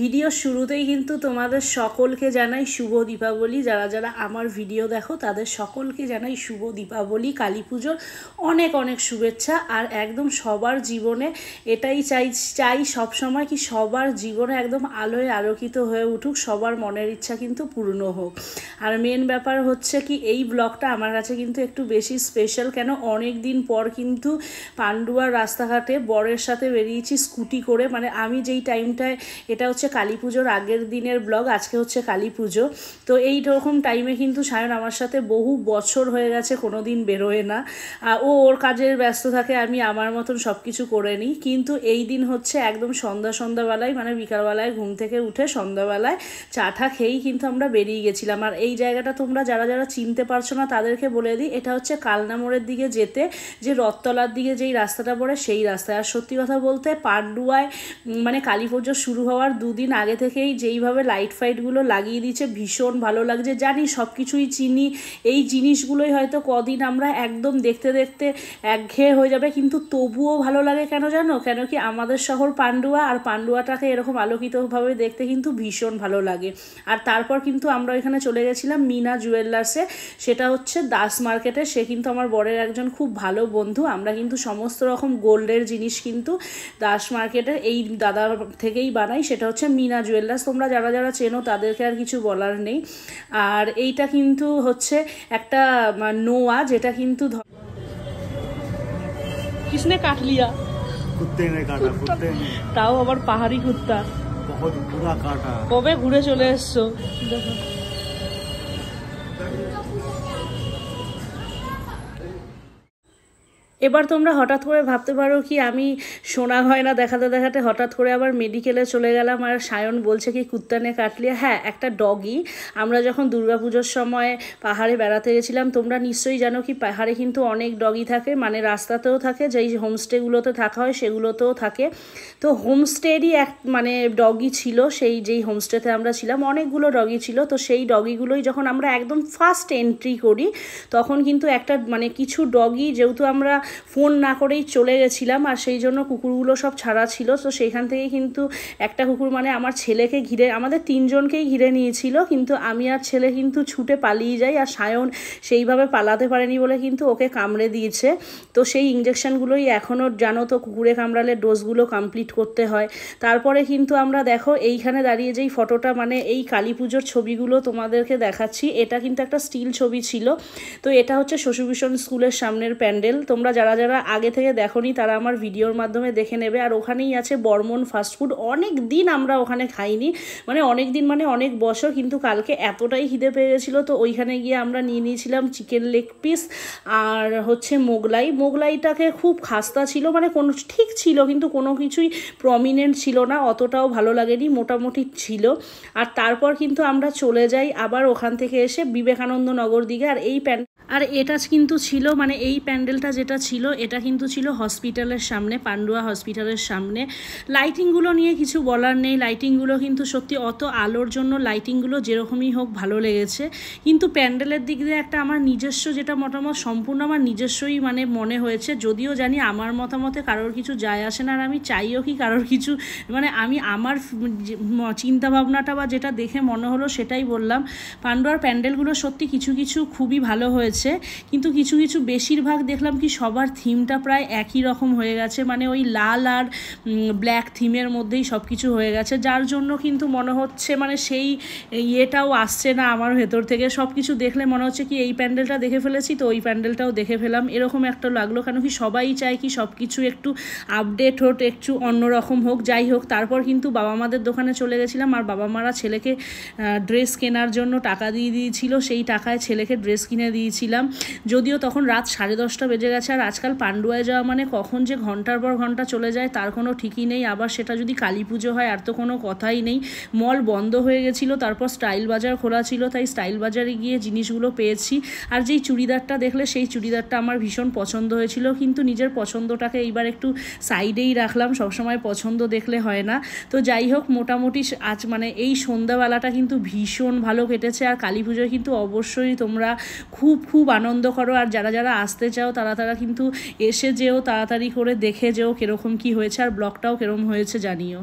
Video শুরুতেই কিন্তু তোমাদের সকলকে জানাই শুভ দীপাবলি। যারা যারা আমার ভিডিও দেখো তাদের সকলকে জানাই শুভ দীপাবলি, কালী পুজোর অনেক অনেক শুভেচ্ছা। আর একদম সবার জীবনে এটাই চাই সবসময় কি সবার জীবনে একদম আলোয় আলোকিত হয়ে উঠুক, সবার মনের ইচ্ছা কিন্তু পূর্ণ হোক। আর মেন ব্যাপার হচ্ছে কি এই ব্লগটা আমার কাছে কিন্তু একটু বেশি স্পেশাল, কেন অনেক দিন পর কিন্তু পান্ডুয়ার রাস্তাঘাটে বরের সাথে বেরিয়েছি স্কুটি করে। মানে আমি যেই টাইমটায়, এটা হচ্ছে কালী পুজোর আগের দিনের ব্লগ, আজকে হচ্ছে কালী পুজো। তো এই রকম টাইমে কিন্তু সায়ন আমার সাথে বহু বছর হয়ে গেছে কোনো দিন বেরোয় না। ওর কাজের ব্যস্ত থাকে, আমি আমার মতন সব কিছু করে নিই। কিন্তু এই দিন হচ্ছে একদম সন্ধ্যাবেলায়, মানে বিকালবেলায় ঘুম থেকে উঠে সন্ধ্যাবেলায় চাটা খেয়েই কিন্তু আমরা বেরিয়ে গেছিলাম। আর এই জায়গাটা তোমরা যারা যারা চিনতে পারছো না তাদেরকে বলে দিই, এটা হচ্ছে কালনা মোড়ের দিকে যেতে যে রথতলার দিকে যেই রাস্তাটা পড়ে সেই রাস্তায়। আর সত্যি কথা বলতে পান্ডুয়ায় মানে কালী পুজো শুরু হওয়ার দুদিন আগে থেকেই যেইভাবে লাইট ফাইটগুলো লাগিয়ে দিচ্ছে ভীষণ ভালো লাগছে। জানি সব কিছুই চিনি, এই জিনিসগুলোই হয়তো কদিন আমরা একদম দেখতে দেখতে একঘেয়ে হয়ে যাবে, কিন্তু তবুও ভালো লাগে। কেন জানো? কেন কি আমাদের শহর পান্ডুয়া, আর পান্ডুয়াটাকে এরকম আলোকিতভাবে দেখতে কিন্তু ভীষণ ভালো লাগে। আর তারপর কিন্তু আমরা এখানে চলে গেছিলাম মিনা জুয়েলার্সে, সেটা হচ্ছে দাস মার্কেটে। সে কিন্তু আমার বরের একজন খুব ভালো বন্ধু। আমরা কিন্তু সমস্ত রকম গোল্ডের জিনিস কিন্তু দাস মার্কেটের এই দাদা থেকেই বানাই, সেটা হচ্ছে মিনা জুয়েলার্স। তোমরা যারা যারা চেনো তাদেরকে আর কিছু বলার নেই। আর এইটা কিন্তু হচ্ছে একটা নোয়া, যেটা কিন্তু किसने काट लिया? कुत्ते ने काटा, कुत्ते ने। তাও আবার পাহাড়ি কুত্তা, बहुत बुरा काटा। কবে ঘুরে চলে এসছো দেখো। এবার তোমরা হঠাৎ করে ভাবতে পারো কি আমি সোনা গয়না দেখাতে দেখাতে হঠাৎ করে আবার মেডিকেলে চলে গেলাম। আর সায়ন বলছে কি কুত্তা নে কাটলিয়া। হ্যাঁ, একটা ডগি। আমরা যখন দুর্গাপুজোর সময় পাহাড়ে বেড়াতে গেছিলাম, তোমরা নিশ্চয়ই জানো কি পাহাড়ে কিন্তু অনেক ডগি থাকে, মানে রাস্তাতেও থাকে, যেই হোমস্টেগুলোতে থাকা হয় সেগুলোতেও থাকে। তো হোমস্টেরই এক মানে ডগি ছিল, সেই যেই হোমস্টেতে আমরা ছিলাম অনেকগুলো ডগি ছিল। তো সেই ডগিগুলোই যখন আমরা একদম ফার্স্ট এন্ট্রি করি তখন কিন্তু একটা মানে কিছু ডগি, যেহেতু আমরা ফোন না করেই চলে গেছিলাম আর সেই জন্য কুকুরগুলো সব ছাড়া ছিল, তো সেইখান থেকে কিন্তু একটা কুকুর মানে আমার ছেলেকে ঘিরে, আমাদের তিনজনকেই ঘিরে নিয়েছিল, কিন্তু আমি আর ছেলে কিন্তু ছুটে পালিয়ে যাই। আর সায়ন সেইভাবে পালাতে পারেনি বলে কিন্তু ওকে কামড়ে দিয়েছে। তো সেই ইঞ্জেকশনগুলোই এখনও জানো তো, কুকুরে কামড়ালে ডোজগুলো কমপ্লিট করতে হয়। তারপরে কিন্তু আমরা দেখো এইখানে দাঁড়িয়ে যেই ফটোটা, মানে এই কালী পুজোর ছবিগুলো তোমাদেরকে দেখাচ্ছি, এটা কিন্তু একটা স্টিল ছবি ছিল। তো এটা হচ্ছে শশীভূষণ স্কুলের সামনের প্যান্ডেল। তোমরা যারা যারা আগে থেকে দেখোনি তারা আমার ভিডিওর মাধ্যমে দেখে নেবে। আর ওখানেই আছে বর্মন ফাস্টফুড। অনেক দিন আমরা ওখানে খাইনি, মানে অনেক দিন মানে অনেক বছর, কিন্তু কালকে এতটাই খিদে পেয়ে গেছিলো তো ওইখানে গিয়ে আমরা নিয়ে নিয়েছিলাম চিকেন লেগ পিস আর হচ্ছে মোগলাইটাকে খুব খাস্তা ছিল, মানে কোনো ঠিক ছিল কিন্তু কোনো কিছুই প্রমিনেন্ট ছিল না, অতটাও ভালো লাগেনি, মোটামুটি ছিল। আর তারপর কিন্তু আমরা চলে যাই আবার ওখান থেকে এসে বিবেকানন্দ নগর দিকে। আর এটা কিন্তু ছিল মানে এই প্যান্ডেলটা যেটা ছিল এটা কিন্তু ছিল হসপিটালের সামনে, পান্ডুয়া হসপিটালের সামনে। লাইটিংগুলো নিয়ে কিছু বলার নেই, লাইটিংগুলো কিন্তু সত্যি অত আলোর জন্য লাইটিংগুলো যেরকমই হোক ভালো লেগেছে। কিন্তু প্যান্ডেলের দিক দিয়ে একটা আমার নিজস্ব যেটা মতামত, সম্পূর্ণ আমার নিজস্বই মানে মনে হয়েছে। যদিও জানি আমার মতামতে কারোর কিছু যায় আসে না, আর আমি চাইও কি কারোর কিছু, মানে আমি আমার চিন্তাভাবনাটা বা যেটা দেখে মনে হলো সেটাই বললাম। পান্ডুয়ার প্যান্ডেলগুলো সত্যি কিছু কিছু খুবই ভালো হয়েছে, কিন্তু কিছু কিছু বেশিরভাগ দেখলাম কি সবার থিমটা প্রায় একই রকম হয়ে গেছে, মানে ওই লাল আর ব্ল্যাক থিমের মধ্যেই সব কিছু হয়ে গেছে, যার জন্য কিন্তু মনে হচ্ছে মানে সেই ইয়েটাও আসছে না আমার ভেতর থেকে। সব কিছু দেখলে মনে হচ্ছে কি এই প্যান্ডেলটা দেখে ফেলেছি তো ওই প্যান্ডেলটাও দেখে ফেলাম, এরকম একটা লাগলো। কেন কি সবাই চায় কি সব কিছু একটু আপডেট হোক, একটু অন্যরকম হোক। যাই হোক, তারপর কিন্তু বাবা মাদের দোকানে চলে গেছিলাম, আর বাবা মারা ছেলেকে ড্রেস কেনার জন্য টাকা দিয়ে দিয়েছিল, সেই টাকায় ছেলেকে ড্রেস কিনে দিয়েছিলাম। যদিও তখন রাত 10:30 বেজে গেছে। আর আজকাল পান্ডুয়ায় যাওয়া মানে কখন যে ঘন্টার পর ঘন্টা চলে যায় তার কোনো ঠিকই নেই। আবার সেটা যদি কালী পুজো হয় আর তো কোনো কথাই নেই। মল বন্ধ হয়ে গেছিলো, তারপর স্টাইল বাজার খোলা ছিল, তাই স্টাইল বাজারে গিয়ে জিনিসগুলো পেয়েছি। আর যেই চুড়িদারটা দেখলে সেই চুড়িদারটা আমার ভীষণ পছন্দ হয়েছিল, কিন্তু নিজের পছন্দটাকে এইবার একটু সাইডেই রাখলাম, সবসময় পছন্দ দেখলে হয় না। তো যাই হোক, মোটামুটি আজ মানে এই সন্ধ্যাবেলাটা কিন্তু ভীষণ ভালো কেটেছে। আর কালী পুজোয় কিন্তু অবশ্যই তোমরা খুব খুব আনন্দ করো। আর যারা যারা আসতে চাও তারা কিন্তু এসে যেও, তাড়াতাড়ি করে দেখে যেও কীরকম কী হয়েছে আর ব্লগটাও কীরকম হয়েছে জানিও।